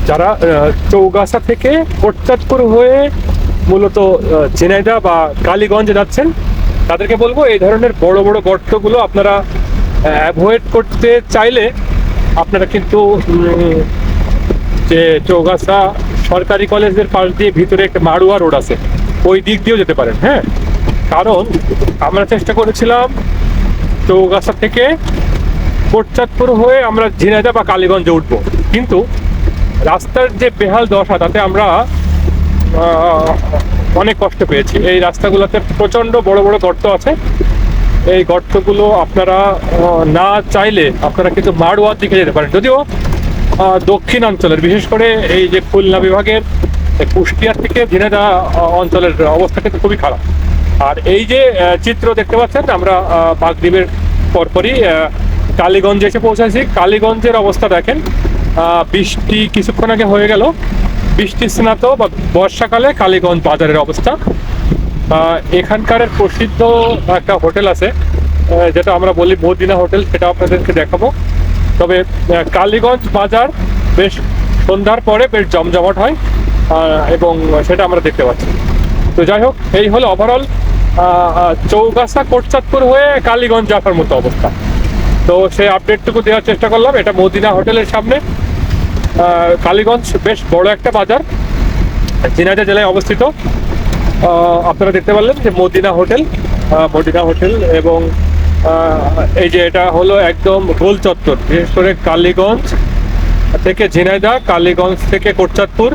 যারা চৌগাছা থেকে কোটচাঁদপুর হয়ে মূলত ঝিনাইদহ বা কালীগঞ্জে যাচ্ছেন তাদেরকে বলবো এই ধরনের বড় বড় গর্তগুলো আপনারা অ্যাভয়েড করতে চাইলে আপনারা কিন্তু যে চৌগাছা সরকারি কলেজের পাশ দিয়ে ভিতরে একটা মাড়ুয়া রোড আছে, ওই দিক দিয়েও যেতে পারেন। হ্যাঁ, কারণ আমরা চেষ্টা করেছিলাম চৌগাছা থেকে কোটচাঁদপুর হয়ে আমরা ঝিনাইদহ বা কালীগঞ্জে উঠবো, কিন্তু রাস্তার যে বেহাল দশা তাতে আমরা অনেক কষ্ট পেয়েছি। এই রাস্তাগুলোতে প্রচণ্ড বড় বড় গর্ত আছে। এই গর্তগুলো আপনারা না চাইলে আপনারা কিন্তু মাড়ুয়ার দিকে যেতে পারেন, যদিও দক্ষিণাঞ্চলের বিশেষ করে এই যে খুলনা বিভাগের কুষ্টিয়া থেকে ঝিনাইদহ অঞ্চলের অবস্থা কিন্তু খুবই খারাপ। আর এই যে চিত্র দেখতে পাচ্ছেন, আমরা বাগদ্বীপের পরপরই কালীগঞ্জে এসে পৌঁছাইছি। কালীগঞ্জের অবস্থা দেখেন, বৃষ্টি কিছুক্ষণ আগে হয়ে গেল, বৃষ্টি স্নাত বা বর্ষাকালে কালীগঞ্জ বাজারের অবস্থা। এখানকার প্রসিদ্ধ একটা হোটেল আছে যেটা আমরা বলি মদিনা হোটেল, সেটা আপনাদেরকে দেখাবো। তবে কালীগঞ্জ বাজার বেশ সন্ধ্যার পরে বেশ জমজমাট হয় এবং সেটা আমরা দেখতে পাচ্ছি। তো যাই হোক, এই হলো ওভারঅল চৌগাছা কোটচাঁদপুর হয়ে কালীগঞ্জ আসার মতো অবস্থা। তো সেই আপডেটটুকু দেওয়ার চেষ্টা করলাম। এটা মদিনা হোটেলের সামনে। কালীগঞ্জ বেশ বড় একটা বাজার, ঝিনাইদহ জেলায় অবস্থিত। আপনারা দেখতে পারলেন যে মদিনা হোটেল এবং এই যে এটা হলো একদম গোল চত্বর। বিশেষ করে কালীগঞ্জ থেকে ঝিনাইদহ, কালীগঞ্জ থেকে কোটচাঁদপুর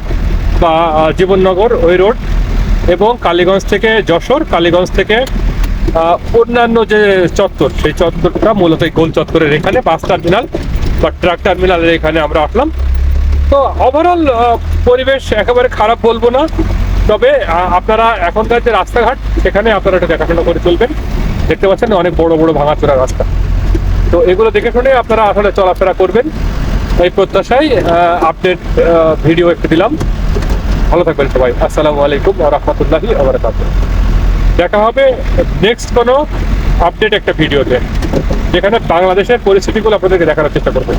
বা জীবননগর ওই রোড, এবং কালীগঞ্জ থেকে যশোর, কালীগঞ্জ থেকে অন্যান্য যে চত্বর, সেই চত্বরটা মূলত এই গোল চত্বরের এখানে বাস টার্মিনাল বা ট্রাক টার্মিনালের এখানে আমরা আসলাম। তো ওভারঅল পরিবেশ একেবারে খারাপ বলবো না, তবে আপনারা এখনকার যে রাস্তাঘাট সেখানে আপনারা এটা দেখাশোনা করে চলবেন। দেখতে পাচ্ছেন অনেক বড় বড় ভাঙাচোরা রাস্তা, তো এগুলো দেখে শুনে আপনারা আসলে চলাফেরা করবেন। এই প্রত্যাশায় আপডেট ভিডিও একটু দিলাম। ভালো থাকবেন সবাই। আসসালামু আলাইকুম ওয়া রাহমাতুল্লাহি ওয়া বারাকাতুহু। দেখা হবে নেক্সট কোনো আপডেট একটা ভিডিওতে, যেখানে বাংলাদেশের পরিস্থিতিগুলো আপনাদেরকে দেখানোর চেষ্টা করবেন।